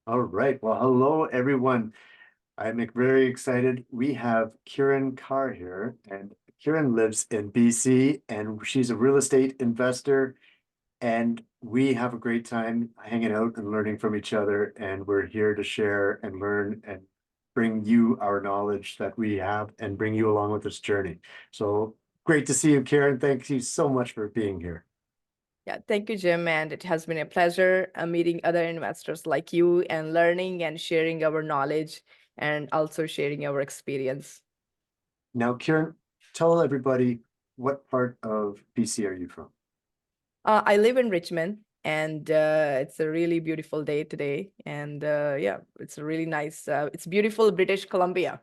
All right. Well, hello, everyone. I'm very excited. We have Kiran Carr here, and Kiran lives in BC, and she's a real estate investor. And we have a great time hanging out and learning from each other. And we're here to share and learn and bring you our knowledge that we have and bring you along with this journey. So great to see you, Kiran. Thank you so much for being here. Yeah, thank you, Jim. And it has been a pleasure meeting other investors like you and learning and sharing our knowledge and also sharing our experience. Now, Kiran, tell everybody what part of BC are you from? I live in Richmond and it's a really beautiful day today. And yeah, it's a really nice, it's beautiful British Columbia.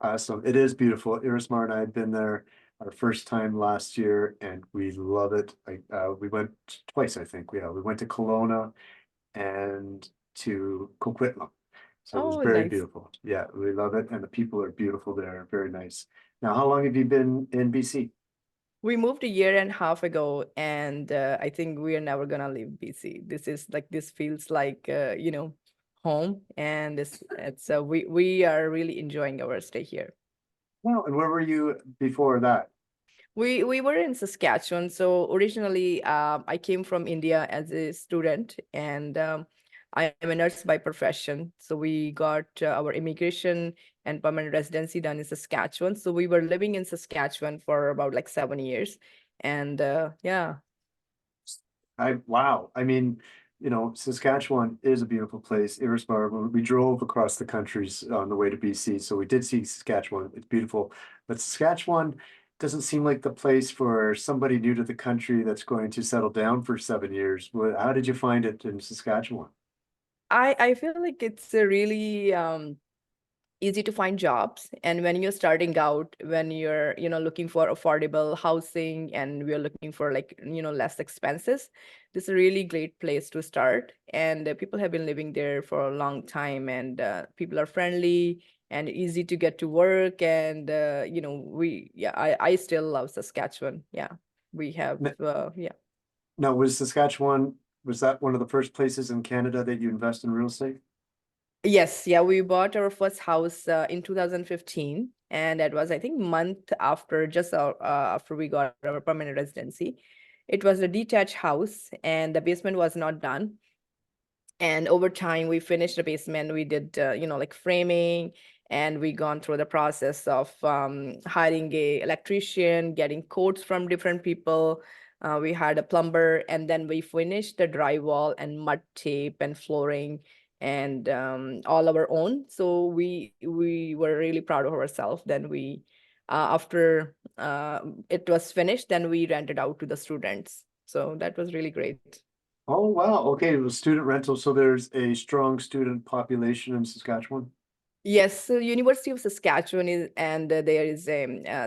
Awesome. It is beautiful. Irismar and I had been there our first time last year and we love it. We went twice, I think. Yeah, we went to Kelowna and to Coquitlam. So it was Oh, very nice. beautiful. Yeah, we love it. And the people are beautiful there. Very nice. Now, how long have you been in BC? We moved a year and a half ago, and I think we are never gonna leave BC. This feels like home, and we are really enjoying our stay here. Well, and where were you before that? We were in Saskatchewan. So originally, I came from India as a student, and I am a nurse by profession. So we got our immigration and permanent residency done in Saskatchewan. So we were living in Saskatchewan for about like 7 years, and yeah. Wow. I mean, Saskatchewan is a beautiful place. Irismar, we drove across the countries on the way to BC, so we did see Saskatchewan. It's beautiful. But Saskatchewan doesn't seem like the place for somebody new to the country that's going to settle down for 7 years. How did you find it in Saskatchewan? I feel like it's a really easy to find jobs, and when you're starting out, when you're looking for affordable housing and we're looking for like less expenses, this is a really great place to start. And people have been living there for a long time, and people are friendly and easy to get to work. And I still love Saskatchewan. Yeah, we have N- yeah. Now, was Saskatchewan, was that one of the first places in Canada that you invest in real estate? Yes, yeah, we bought our first house in 2015, and that was, I think, month after just after we got our permanent residency. It was a detached house, and the basement was not done. And over time, we finished the basement. We did, like framing, and we gone through the process of hiring a electrician, getting quotes from different people. We had a plumber, and then we finished the drywall and mud tape and flooring and all our own. So we were really proud of ourselves. Then we, after it was finished, then we rented out to the students. So that was really great. Oh, wow. Okay, it was student rental. So there's a strong student population in Saskatchewan. Yes, so University of Saskatchewan is, and there is a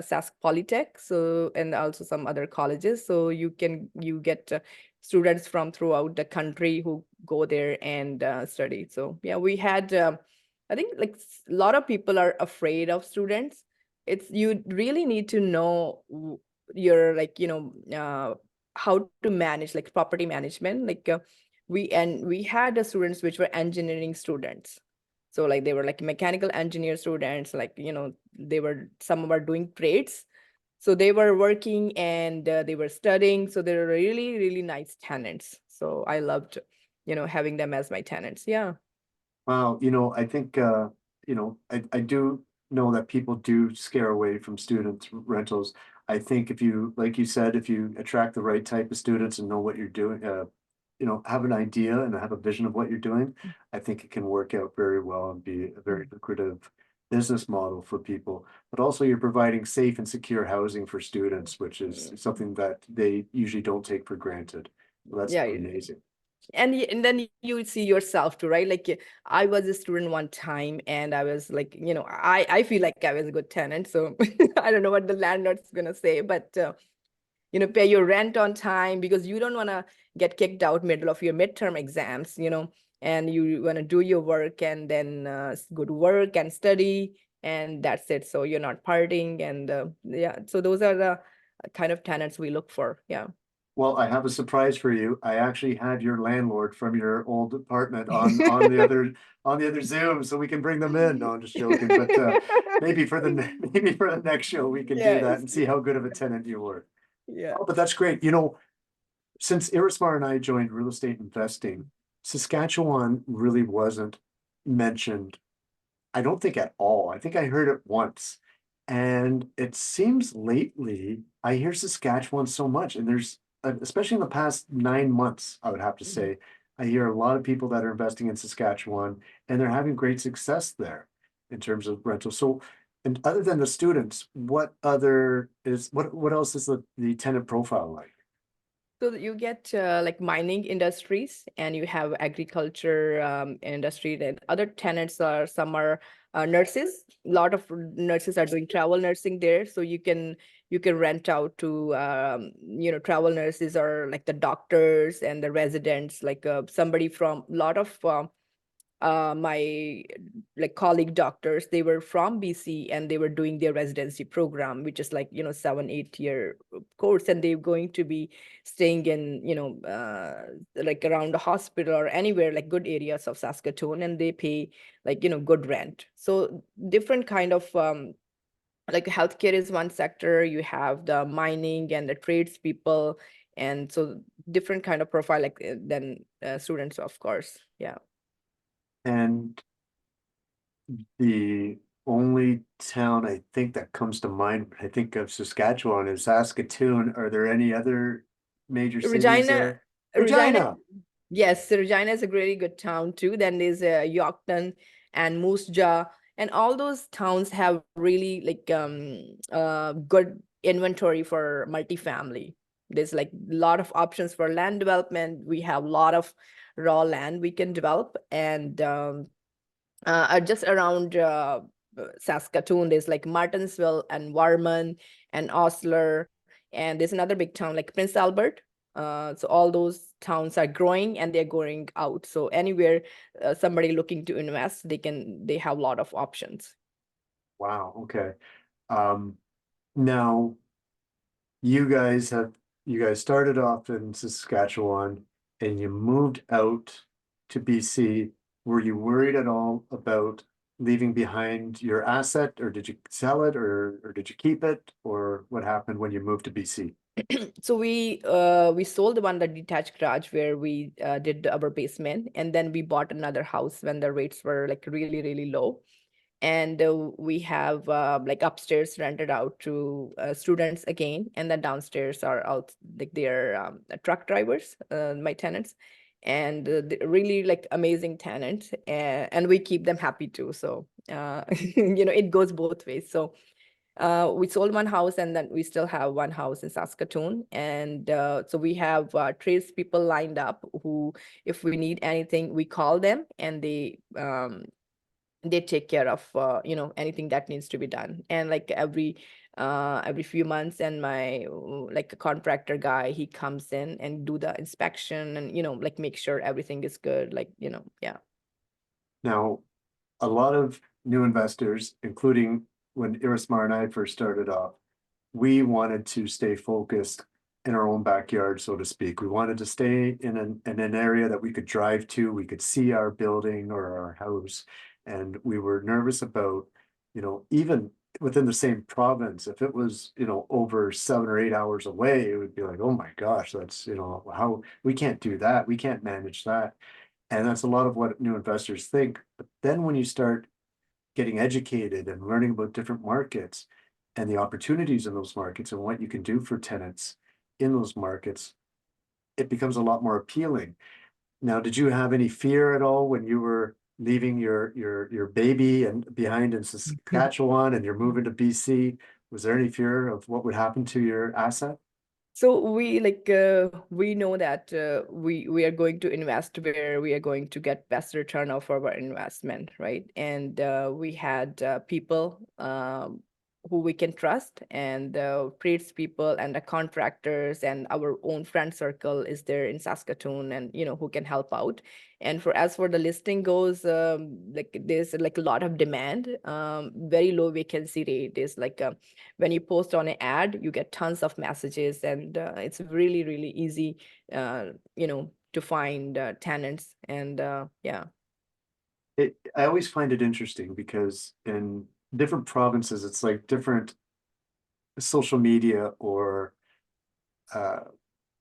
Sask Polytech, so and also some other colleges. So you get students from throughout the country who go there and study. So yeah, we had I think like a lot of people are afraid of students. It's you really need to know your like how to manage like property management. Like we had students which were engineering students, so like they were like mechanical engineer students, like they were, some were doing trades. So they were working and they were studying. So they were really, really nice tenants. So I loved, having them as my tenants. Yeah. Wow, I think I do know that people do scare away from student rentals. I think if you, like you said, if you attract the right type of students and know what you're doing, have an idea and have a vision of what you're doing, I think it can work out very well and be a very lucrative business model for people. But also you're providing safe and secure housing for students, which is Mm. something that they usually don't take for granted. Well, that's Yeah. amazing. And then you see yourself too, right? Like I was a student one time, and I was like, I feel like I was a good tenant. So I don't know what the landlord's gonna say, but pay your rent on time, because you don't want to get kicked out middle of your midterm exams, and you want to do your work and then go to work and study, and that's it. So you're not partying. And yeah, so those are the kind of tenants we look for. Yeah. Well, I have a surprise for you. I actually have your landlord from your old apartment on the other Zoom, so we can bring them in. No, I'm just joking, but maybe for the maybe for the next show we can do that Yes. and see how good of a tenant you were. Yeah. Oh, but that's great. Since Irismar and I joined real estate investing, Saskatchewan really wasn't mentioned. I don't think at all. I think I heard it once. And it seems lately I hear Saskatchewan so much, and especially in the past 9 months, I would have to Mhm. say, I hear a lot of people that are investing in Saskatchewan, and they're having great success there in terms of rental. So, and other than the students, what else is the tenant profile like? So that you get like mining industries, and you have agriculture industry. Then other tenants are, some are nurses. A lot of nurses are doing travel nursing there, so you can rent out to travel nurses, or like the doctors and the residents, like somebody from a lot of my like colleague doctors, they were from BC, and they were doing their residency program, which is like 7-8 year course, and they're going to be staying in like around the hospital or anywhere, like good areas of Saskatoon, and they pay like good rent. So different kind of like healthcare is one sector, you have the mining and the trades people, and so different kind of profile, like than students, of course. Yeah. And the only town I think that comes to mind when I think of Saskatchewan is Saskatoon. Are there any other major cities Regina, there? Regina, Regina. yes, Regina is a really good town too. Then there's Yorkton and Moose Jaw, and all those towns have really like good inventory for multifamily. There's like a lot of options for land development. We have a lot of raw land we can develop, and just around Saskatoon, there's like Martinsville and Warman and Osler, and there's another big town like Prince Albert. So all those towns are growing, and they're going out. So anywhere somebody looking to invest, they have a lot of options. Wow, okay. Um, now you guys you guys started off in Saskatchewan and you moved out to BC. Were you worried at all about leaving behind your asset, or did you sell it, or did you keep it, or what happened when you moved to BC? So we sold the one, the detached garage where we did our basement, and then we bought another house when the rates were like really really low, and we have like upstairs rented out to students again, and then downstairs are out like they're truck drivers, my tenants, and they're really like amazing tenants, and we keep them happy too. So it goes both ways. So we sold one house, and then we still have one house in Saskatoon. And so we have tradespeople lined up who, if we need anything, we call them, and they take care of anything that needs to be done. And like every few months, and my like a contractor guy, he comes in and do the inspection, and like make sure everything is good, like yeah. Now, a lot of new investors, including when Irismar and I first started off, we wanted to stay focused in our own backyard, so to speak. We wanted to stay in an area that we could drive to, we could see our building or our house. And we were nervous about, even within the same province, if it was, over 7 or 8 hours away, it would be like, oh my gosh, that's, how we can't do that. We can't manage that. And that's a lot of what new investors think. But then when you start getting educated and learning about different markets and the opportunities in those markets and what you can do for tenants in those markets, it becomes a lot more appealing. Now, did you have any fear at all when you were leaving your baby and behind in Saskatchewan and you're moving to BC? Was there any fear of what would happen to your asset? So we know that we are going to invest where we are going to get best return of our investment, right? And we had people who we can trust, and tradespeople and the contractors and our own friend circle is there in Saskatoon, and who can help out. And as for the listing goes, like there's like a lot of demand, very low vacancy rate. Is like when you post on an ad, you get tons of messages, and it's really really easy, to find tenants, and yeah. I always find it interesting because in different provinces, it's like different social media uh, or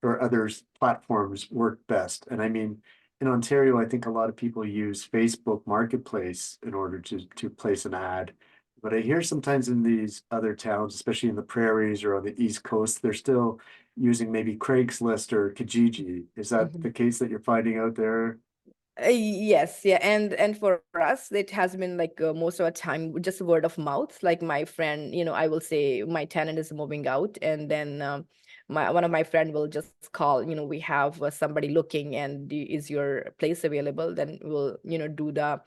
others platforms work best. And I mean, in Ontario, I think a lot of people use Facebook Marketplace in order to place an ad. But I hear sometimes in these other towns, especially in the prairies or on the East Coast, they're still using maybe Craigslist or Kijiji. Is that the case that you're finding out there? Yes, yeah, and for us, it has been like most of the time just word of mouth. Like my friend, I will say my tenant is moving out, and then my one of my friend will just call. We have somebody looking, and is your place available? Then we'll do the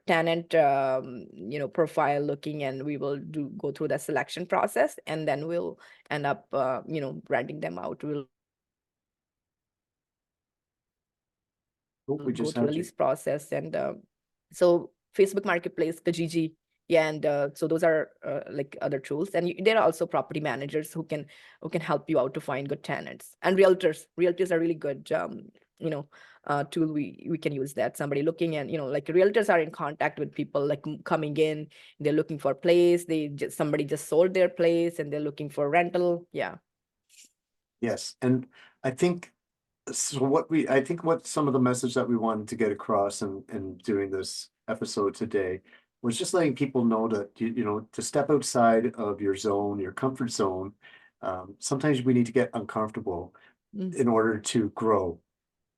tenant profile looking, and we will go through the selection process, and then we'll end up renting them out. We'll Oh, we go just through the had you. lease process, and so Facebook Marketplace, Kijiji, yeah, and so those are like other tools, and there are also property managers who can help you out to find good tenants, and realtors are really good, tool. We can use that. Somebody looking, and like realtors are in contact with people, like coming in, they're looking for a place, somebody just sold their place and they're looking for rental, yeah. Yes, and I think I think what some of the message that we wanted to get across in doing this episode today was just letting people know that to step outside of your zone, your comfort zone. Sometimes we need to get uncomfortable Mm. in order to grow.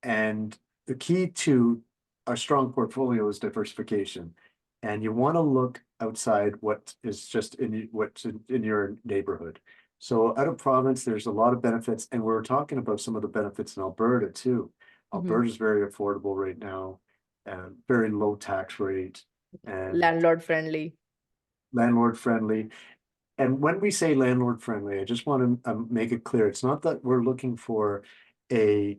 And the key to a strong portfolio is diversification. And you want to look outside what is just what's in your neighborhood. So out of province, there's a lot of benefits, and we're talking about some of the benefits in Alberta too. Mhm. Alberta is very affordable right now, and very low tax rate, and Landlord friendly. landlord friendly. And when we say landlord friendly, I just want to make it clear, it's not that we're looking for a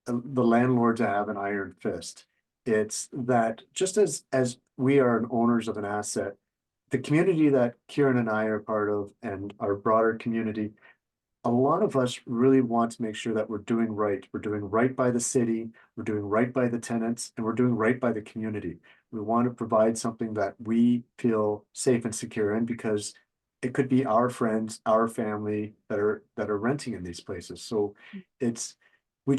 the landlord to have an iron fist. It's that just as we are owners of an asset, the community that Kieran and I are part of and our broader community, a lot of us really want to make sure that we're doing right. We're doing right by the city, we're doing right by the tenants, and we're doing right by the community. We want to provide something that we feel safe and secure in, because it could be our friends, our family that are renting in these places. So it's we're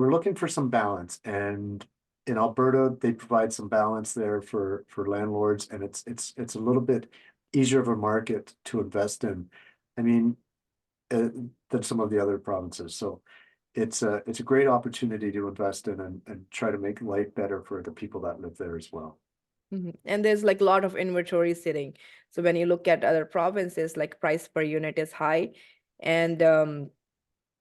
looking for some balance. And in Alberta, they provide some balance there for landlords, and it's a little bit easier of a market to invest in. I mean, uh, than some of the other provinces. So it's a great opportunity to invest in, and try to make life better for the people that live there as well. And there's like a lot of inventory sitting. So when you look at other provinces, like price per unit is high, and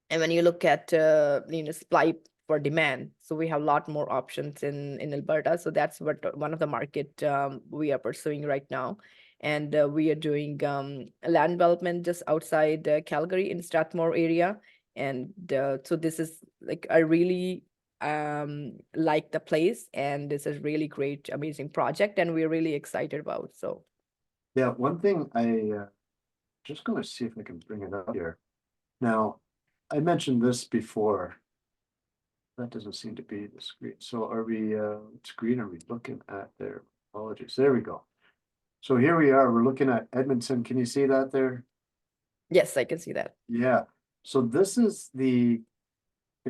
when you look at supply for demand, so we have a lot more options in Alberta. So that's what one of the market we are pursuing right now, and we are doing land development just outside Calgary in Strathmore area, and so this is like I really like the place, and this is really great, amazing project, and we're really excited about. So Yeah, one thing just going to see if I can bring it up here. Now, I mentioned this before. That doesn't seem to be the screen. So are we, what screen are we looking at there? Apologies. There we go. So here we are. We're looking at Edmonton. Can you see that there? yes, I can see that. Yeah. So this is the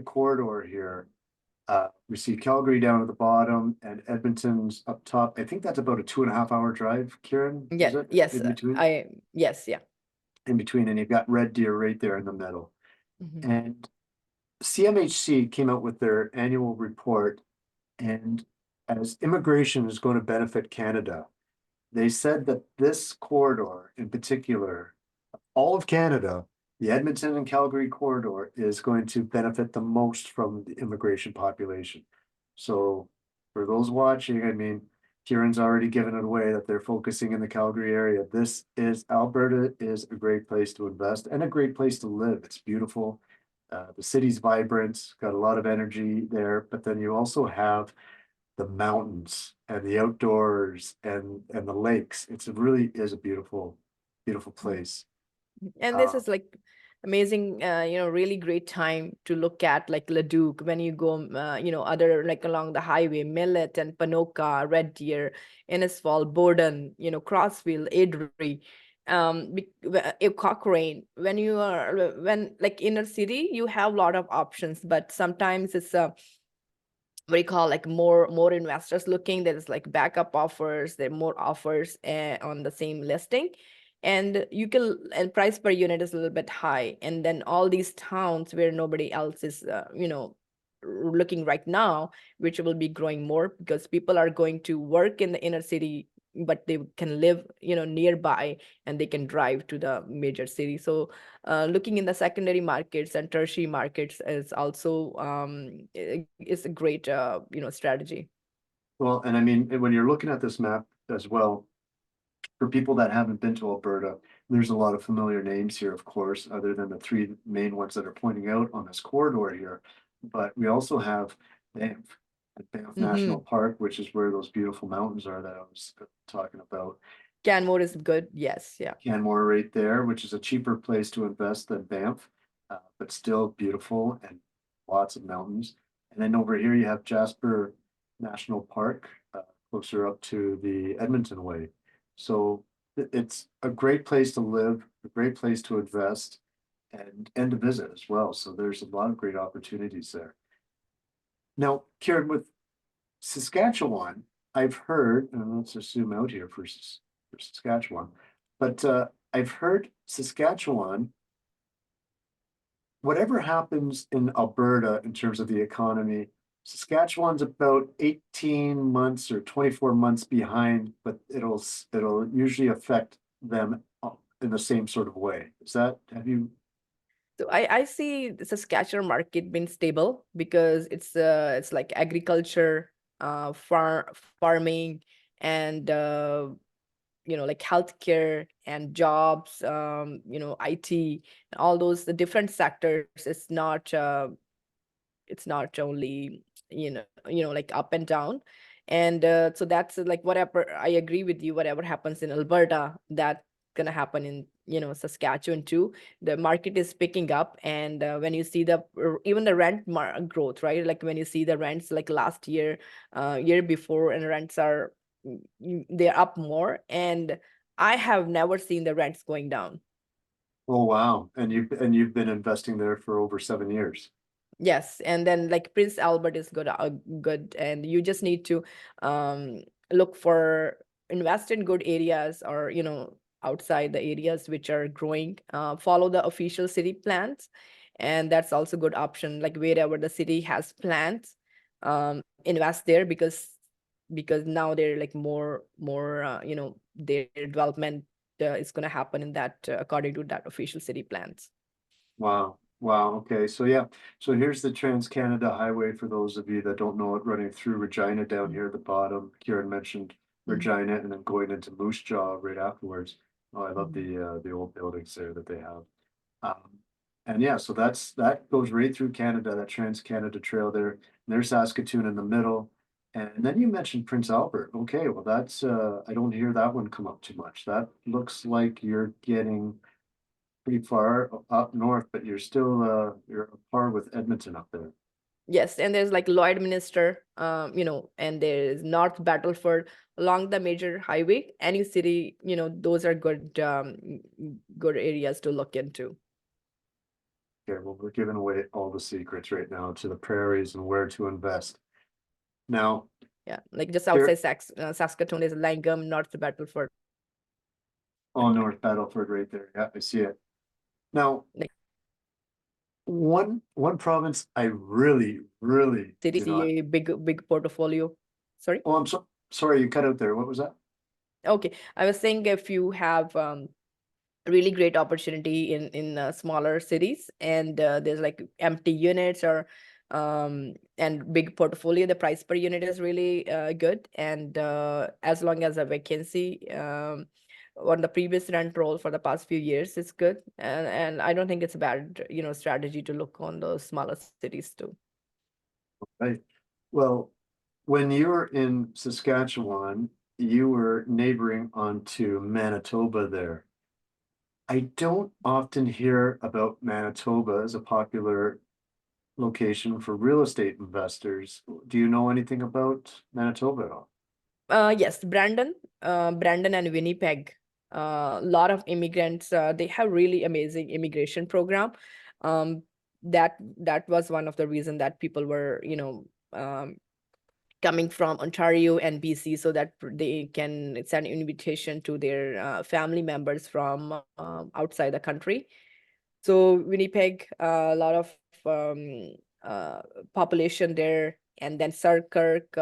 corridor here. We see Calgary down at the bottom and Edmonton's up top. I think that's about a 2.5 hour drive, Kieran, is Yeah, it? yes, In between? yes, yeah. In between, and you've got Red Deer right there in the middle. Mhm. And CMHC came out with their annual report, and as immigration is going to benefit Canada, they said that this corridor in particular, all of Canada, the Edmonton and Calgary corridor, is going to benefit the most from the immigration population. So for those watching, I mean, Kieran's already given it away that they're focusing in the Calgary area. Alberta is a great place to invest and a great place to live. It's beautiful. The city's vibrant, got a lot of energy there, but then you also have the mountains and the outdoors and the lakes. It's really is a beautiful place. And this Uh, is like amazing, really great time to look at like Leduc when you go, other like along the highway, Millet and Panoka, Red Deer, Innisfall, Borden, Crossville, Adrie, Cochrane. When like inner city, you have a lot of options, but sometimes it's what do you call like more investors looking. There's like backup offers, there are more offers on the same listing, and price per unit is a little bit high, and then all these towns where nobody else is looking right now, which will be growing more because people are going to work in the inner city, but they can live nearby, and they can drive to the major city. So looking in the secondary markets and tertiary markets is also is a great strategy. well, and I mean, when you're looking at this map as well, for people that haven't been to Alberta, there's a lot of familiar names here, of course, other than the three main ones that are pointing out on this corridor here. But we also have Banff, at Banff National Mm-hmm. Park, which is where those beautiful mountains are that I was talking about. Canmore is good. Yes, yeah. Canmore right there, which is a cheaper place to invest than Banff, but still beautiful and lots of mountains. And then over here you have Jasper National Park, closer up to the Edmonton way. So it's a great place to live, a great place to invest, and to visit as well. So there's a lot of great opportunities there. Now, Kieran, with Saskatchewan, I've heard, and let's just zoom out here for Saskatchewan, but I've heard Saskatchewan, whatever happens in Alberta in terms of the economy, Saskatchewan's about 18 months or 24 months behind, but it'll usually affect them in the same sort of way. Have you? So I see the Saskatchewan market being stable because it's like agriculture, farming, and like healthcare and jobs, IT, all those the different sectors. It's not only like up and down, and so that's like whatever. I agree with you, whatever happens in Alberta, that's gonna happen in Saskatchewan too. The market is picking up, and when you see even the growth, right? Like when you see the rents like last year, year before, and rents are they're up more, and I have never seen the rents going down. Oh, wow. And you've been investing there for over 7 years. Yes, and then like Prince Albert is good, and you just need to um look for invest in good areas, or outside the areas which are growing. Follow the official city plans, and that's also good option. Like wherever the city has plans, invest there because now they're like more their development is going to happen in that according to that official city plans. Wow. Wow. Okay. So yeah. So here's the Trans-Canada Highway for those of you that don't know it, running through Regina down here at the bottom. Kieran mentioned Mhm. Regina and then going into Moose Jaw right afterwards. Oh, I love Mhm. the old buildings there that they have. Um, and yeah, so that goes right through Canada, that Trans-Canada Trail there. And there's Saskatoon in the middle. And then you mentioned Prince Albert. Okay, well that's I don't hear that one come up too much. That looks like you're getting pretty far up north, but you're on par with Edmonton up there. Yes, and there's like Lloydminster, and there's North Battleford along the major highway. Any city, those are good areas to look into. Okay, well, we're giving away all the secrets right now to the prairies and where to invest. Now, Yeah, like just here, outside Saskatoon is Langham, North Battleford. oh, North Battleford right there. Yeah, I see it. Now, Like one province I really city, do not. see a big portfolio. Sorry. Oh, I'm sorry, you cut out there. What was that? Okay, I was saying if you have really great opportunity in smaller cities, and there's like empty units or and big portfolio, the price per unit is really good. And as long as a vacancy on the previous rent roll for the past few years is good, and I don't think it's a bad strategy to look on those smaller cities too. Right. Well, when you were in Saskatchewan, you were neighboring onto Manitoba there. I don't often hear about Manitoba as a popular location for real estate investors. Do you know anything about Manitoba at all? Yes, Brandon and Winnipeg. A lot of immigrants. They have really amazing immigration program. Um, that was one of the reason that people were, coming from Ontario and BC, so that they can send invitation to their family members from outside the country. So Winnipeg, a lot of uh, population there, and then Sarkirk,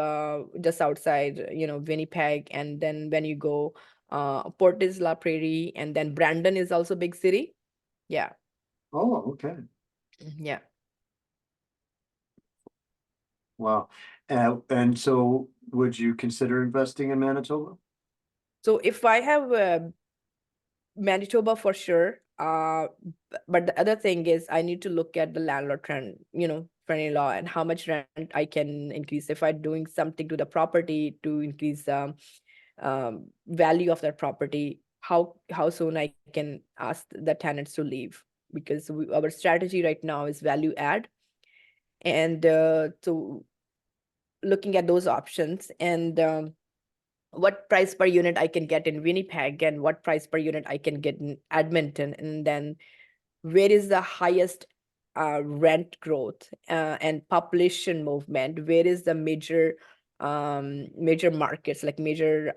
just outside, Winnipeg, and then when you go, Port is La Prairie, and then Brandon is also big city. Yeah, Oh, okay. yeah. Wow. And so would you consider investing in Manitoba? So if I have Manitoba for sure. But the other thing is I need to look at the landlord trend, friendly law, and how much rent I can increase if I'm doing something to the property to increase value of that property. How soon I can ask the tenants to leave, because our strategy right now is value add, and so looking at those options, and what price per unit I can get in Winnipeg and what price per unit I can get in Edmonton, and then where is the highest rent growth and population movement, where is the major markets, like major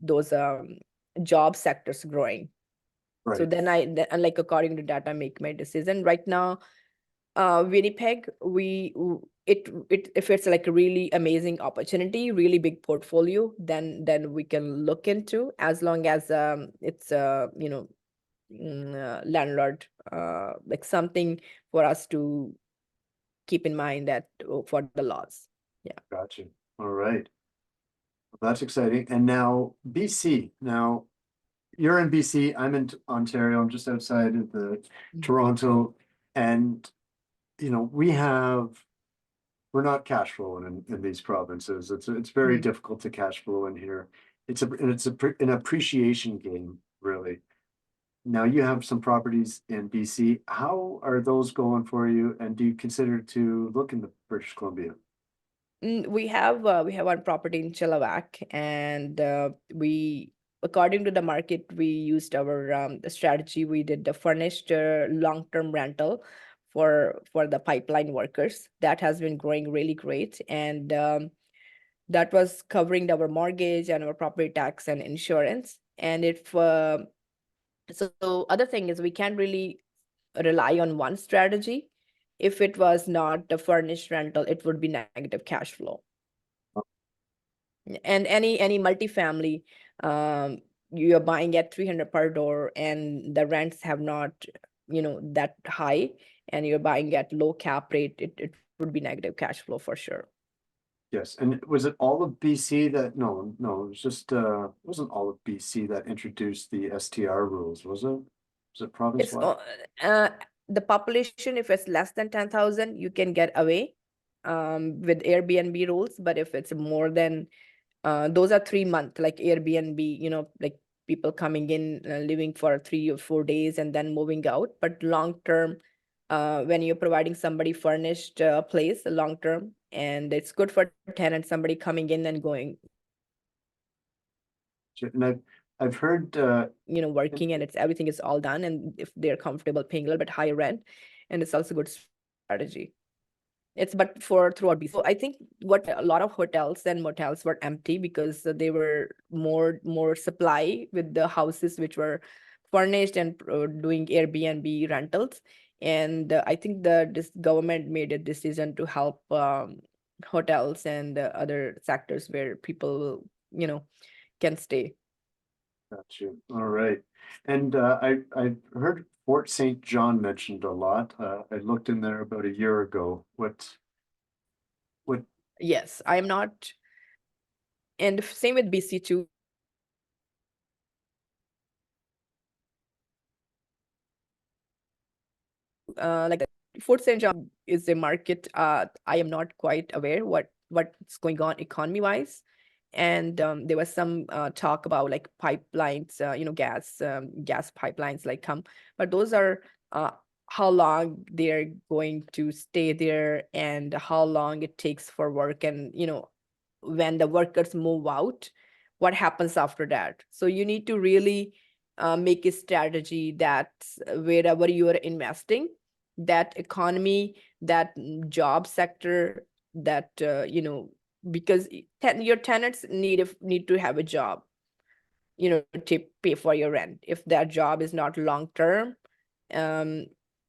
those job sectors growing. So Right. then like according to that I make my decision. Right now Winnipeg, it if it's like a really amazing opportunity, really big portfolio, then we can look into, as long as it's landlord, like something for us to keep in mind that for the laws. Yeah. Gotcha. All right. Well, that's exciting. And now BC. Now you're in BC. I'm in Ontario. I'm just outside of the Toronto. And we're not cash flowing in these provinces. It's very Mm. difficult to cash flow in here. An appreciation game, really. Now you have some properties in BC. How are those going for you? And do you consider to look in the British Columbia? We have one property in Chilliwack, and we, according to the market, we used our strategy. We did the furnished long-term rental for the pipeline workers. That has been growing really great, and that was covering our mortgage and our property tax and insurance. And if so, other thing is we can't really rely on one strategy. If it was not the furnished rental, it would be negative cash flow. And any multifamily, you're buying at 300 per door, and the rents have not that high, and you're buying at low cap rate, it would be negative cash flow for sure. Yes, and was it all of BC that, no, it was just, it wasn't all of BC that introduced the STR rules, was it? Was it It's province-wide? uh, the population, if it's less than 10,000, you can get away with Airbnb rules, but if it's more than those are 3 month, like Airbnb, like people coming in, living for 3 or 4 days and then moving out. But long term, when you're providing somebody furnished place long term, and it's good for tenants, somebody coming in and going, And I've heard, working, and it's everything is all done, and if they're comfortable paying a little bit higher rent, and it's also good strategy. It's but for throughout BC. So I think what a lot of hotels and motels were empty because they were more supply with the houses which were furnished and doing Airbnb rentals. And I think this government made a decision to help hotels and other sectors where people, can stay. got you. All right. And I've heard Fort St. John mentioned a lot. I looked in there about a year ago. What, Yes, I am not, and same with BC too. Like Fort St. John is a market. I am not quite aware what's going on economy wise, and there was some talk about like pipelines, gas pipelines like come, but those are uh, how long they're going to stay there and how long it takes for work, and when the workers move out, what happens after that. So you need to really make a strategy that wherever you are investing, that economy, that job sector, that because your tenants need to have a job, to pay for your rent. If that job is not long term, um,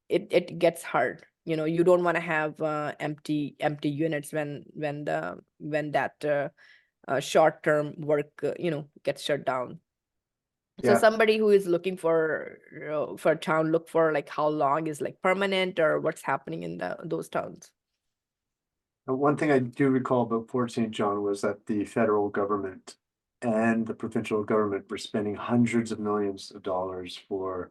it gets hard. You don't want to have empty units when that short term work gets shut down. So yeah, somebody who is looking for a town, look for like how long is like permanent or what's happening in those towns. one thing I do recall about Fort St. John was that the federal government and the provincial government were spending hundreds of millions of dollars for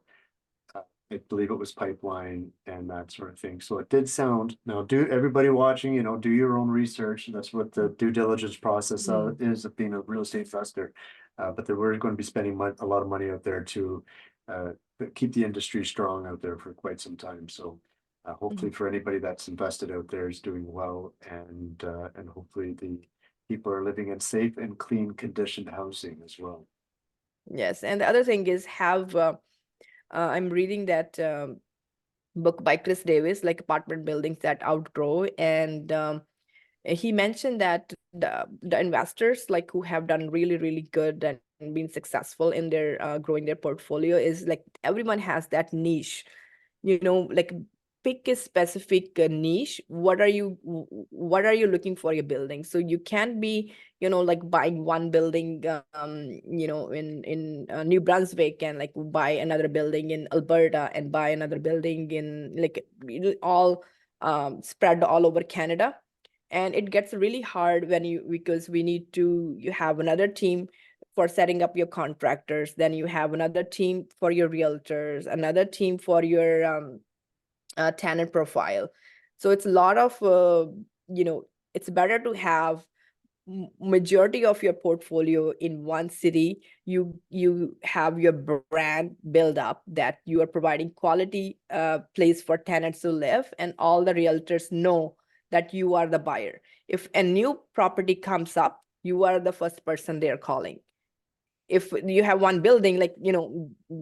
uh, I believe it was pipeline and that sort of thing. So it did sound, now do everybody watching, do your own research. That's what the due diligence process Mm. is of being a real estate investor. But they were going to be spending a lot of money out there to uh, keep the industry strong out there for quite some time. So hopefully Mhm. for anybody that's invested out there is doing well, and hopefully the people are living in safe and clean conditioned housing as well. Yes, and the other thing is I'm reading that book by Chris Davis, like apartment buildings that outgrow, and he mentioned that the investors like who have done really really good and been successful in their growing their portfolio is like everyone has that niche, like pick a specific niche. What are you looking for your building? So you can't be like buying one building in New Brunswick, and like buy another building in Alberta, and buy another building in like all spread all over Canada. And it gets really hard when because you have another team for setting up your contractors, then you have another team for your realtors, another team for your tenant profile. So it's a lot of it's better to have majority of your portfolio in one city. You have your brand build up, that you are providing quality place for tenants to live, and all the realtors know that you are the buyer. If a new property comes up, you are the first person they're calling. If you have one building, like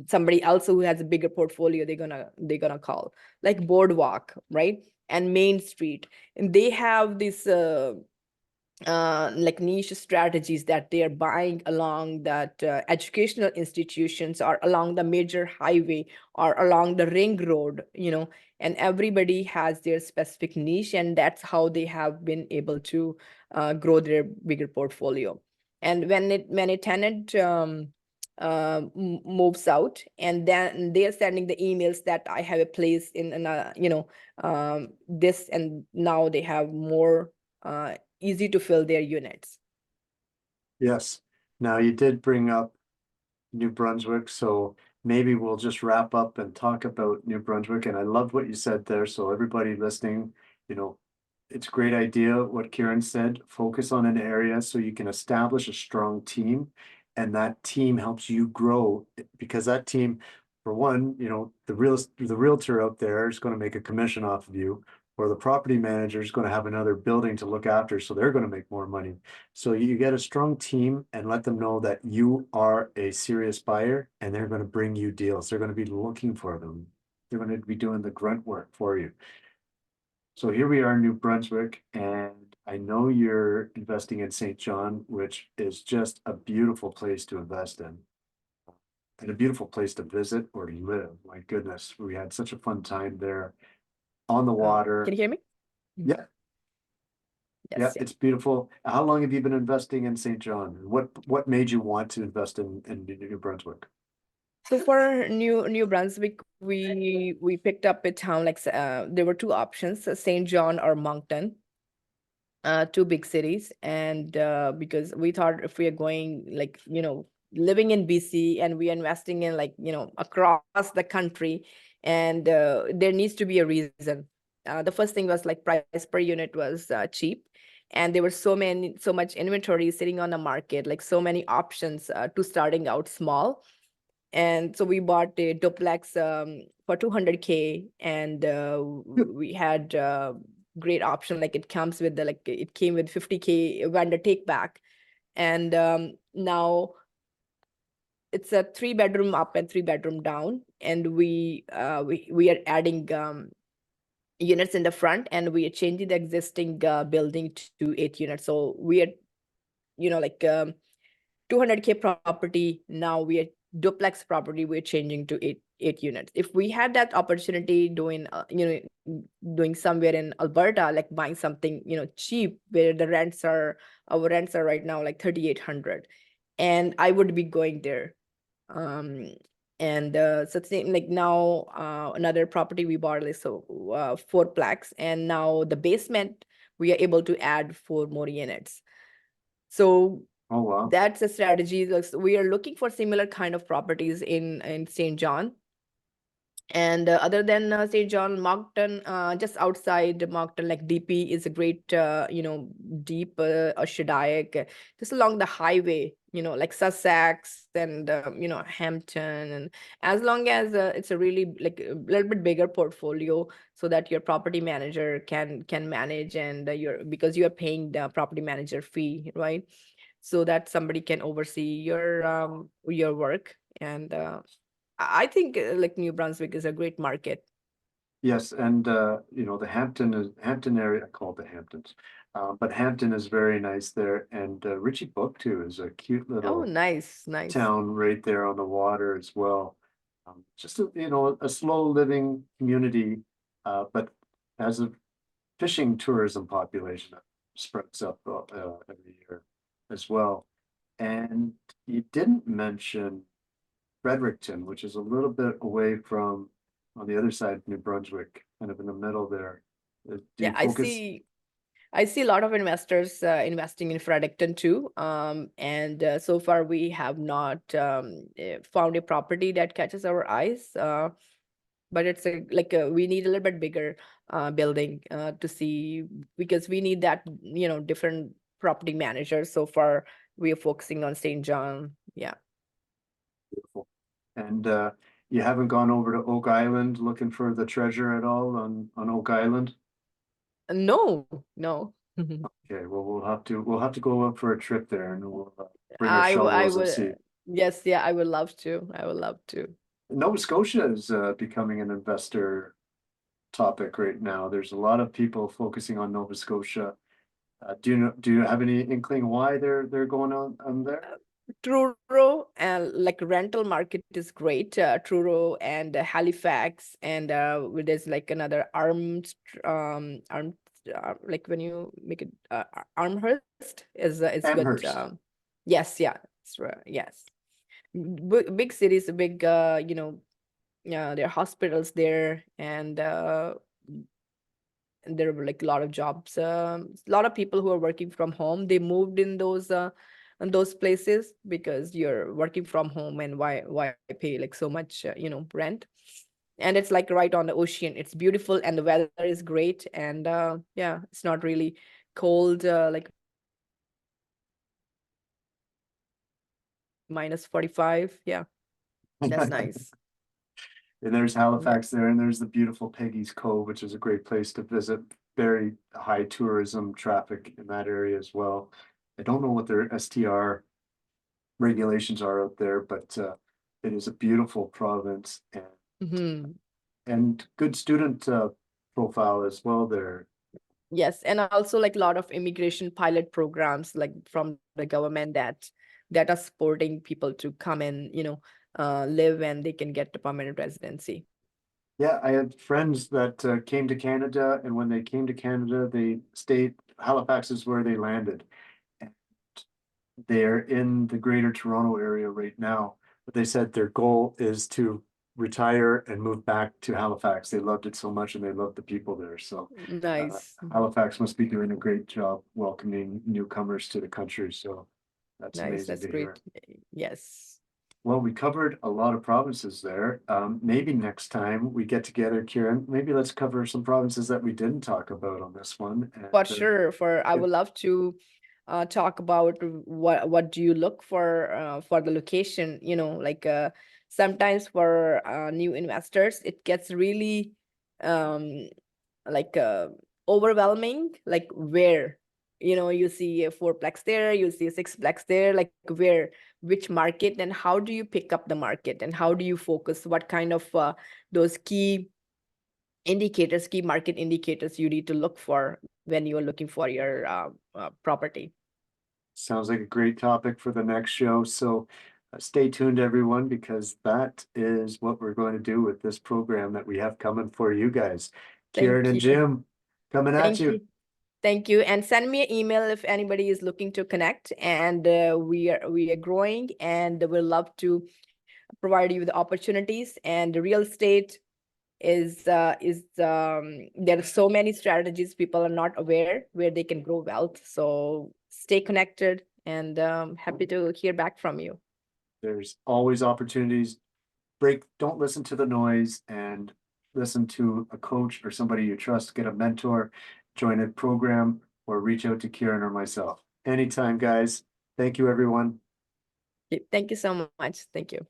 somebody else who has a bigger portfolio, they're gonna call, like Boardwalk, right, and Main Street, and they have this like niche strategies that they are buying along that educational institutions, or along the major highway, or along the ring road, and everybody has their specific niche, and that's how they have been able to grow their bigger portfolio. And when a tenant moves out, and then they're sending the emails that I have a place in this, and now they have more easy to fill their units. Yes. Now you did bring up New Brunswick, so maybe we'll just wrap up and talk about New Brunswick. And I loved what you said there. So everybody listening, you know, it's a great idea what Kiran said. Focus on an area so you can establish a strong team, and that team helps you grow because that team, for one, the realtor out there is going to make a commission off of you, or the property manager is going to have another building to look after, so they're going to make more money. So you get a strong team and let them know that you are a serious buyer, and they're going to bring you deals. They're going to be looking for them. They're going to be doing the grunt work for you. So here we are in New Brunswick, and I know you're investing in St. John, which is just a beautiful place to invest in and a beautiful place to visit or to live. My goodness, we had such a fun time there on the Can water. you hear me? Mhm. Yeah, yeah, Yes, yeah. it's beautiful. How long have you been investing in St. John? What made you want to invest in New Brunswick? So for New Brunswick, we picked up a town like there were two options, St. John or Moncton, two big cities. And because we thought if we are going like, living in BC and we are investing in like, across the country, and there needs to be a reason. The first thing was like price per unit was cheap. And there were so much inventory sitting on the market, like so many options to starting out small. And so we bought a duplex for 200K, and we had great option. Like it comes with it came with 50K vendor take back. And now it's a 3 bedroom up and 3 bedroom down. And we are adding units in the front, and we are changing the existing building to 8 units. So we are, 200K property. Now we are duplex property. We're changing to eight units. If we had that opportunity doing somewhere in Alberta, like buying something, cheap, where our rents are right now like 3,800, and I would be going there. Um, and so like now another property we bought is fourplex, and now the basement we are able to add 4 more units. So Oh, wow. that's a strategy. We are looking for similar kind of properties in St. John. And other than St. John, Moncton, just outside Moncton, like DP is a great, deep or Shediac, just along the highway, like Sussex and, Hampton. And as long as it's a really like a little bit bigger portfolio, so that your property manager can manage, and because you are paying the property manager fee, right? So that somebody can oversee your work. And I think like New Brunswick is a great market. Yes, and the Hampton area, I call it the Hamptons. But Hampton is very nice there, and Richie Book too is a cute Oh, little nice, nice. town right there on the water as well. Just a slow living community, but has a fishing tourism population that spreads up every year as well. And you didn't mention Fredericton, which is a little bit away from on the other side of New Brunswick, kind of in the middle there. Do Yeah, you I focus? see. I see a lot of investors investing in Fredericton too. And so far we have not found a property that catches our eyes. But it's we need a little bit bigger building to see, because we need that, different property managers. So far we are focusing on St. John. Yeah. Beautiful. And you haven't gone over to Oak Island looking for the treasure at all on Oak Island? No, no. Okay, well we'll have to go up for a trip there and we'll bring our I shovels and would, see. yes, yeah, I would love to. I would love to. Nova Scotia is becoming an investor topic right now. There's a lot of people focusing on Nova Scotia. Do you have any inkling why they're going on there? Truro and like rental market is great. Truro and Halifax, and there's like another armed like when you make it Armhurst is good. Amherst. Yes, yeah, it's right. Yes, big cities, big yeah, there are hospitals there. And there were like a lot of jobs, a lot of people who are working from home, they moved in those places, because you're working from home, and why pay like so much rent. And it's like right on the ocean. It's beautiful, and the weather is great. And yeah, it's not really cold, like minus 45. Yeah, that's nice. And there's Yeah. Halifax there, and there's the beautiful Peggy's Cove, which is a great place to visit. Very high tourism traffic in that area as well. I don't know what their STR regulations are out there, but it is a beautiful province Hmm. and good student profile as well there. Yes, and also like a lot of immigration pilot programs, like from the government, that are supporting people to come and live, and they can get the permanent residency. Yeah, I had friends that came to Canada, and when they came to Canada, they stayed. Halifax is where they landed. And they're in the Greater Toronto area right now, but they said their goal is to retire and move back to Halifax. They loved it so much and they loved the people there. So Nice. Halifax must be doing a great job welcoming newcomers to the country. So that's Nice. amazing That's to hear. great. Yes. Well, we covered a lot of provinces there. Maybe next time we get together, Kieran, maybe let's cover some provinces that we didn't talk about on this one. For And sure. I if would love to talk about what do you look for the location, like sometimes for new investors, it gets really um like overwhelming, like where you see a fourplex there, you see a sixplex there, like which market, and how do you pick up the market, and how do you focus, what kind of those key market indicators you need to look for when you are looking for your property. sounds like a great topic for the next show. So stay tuned, everyone, because that is what we're going to do with this program that we have coming for you guys. Kieran Thank and you. Jim coming at Thank you. you. Thank you. And send me an email if anybody is looking to connect. And we are growing, and we'll love to provide you with opportunities. And real estate is there are so many strategies people are not aware where they can grow wealth. So stay connected, and happy to hear back from you. There's always opportunities. Don't listen to the noise and listen to a coach or somebody you trust. Get a mentor, join a program, or reach out to Kieran or myself. Anytime, guys. Thank you, everyone. Thank you so much. Thank you.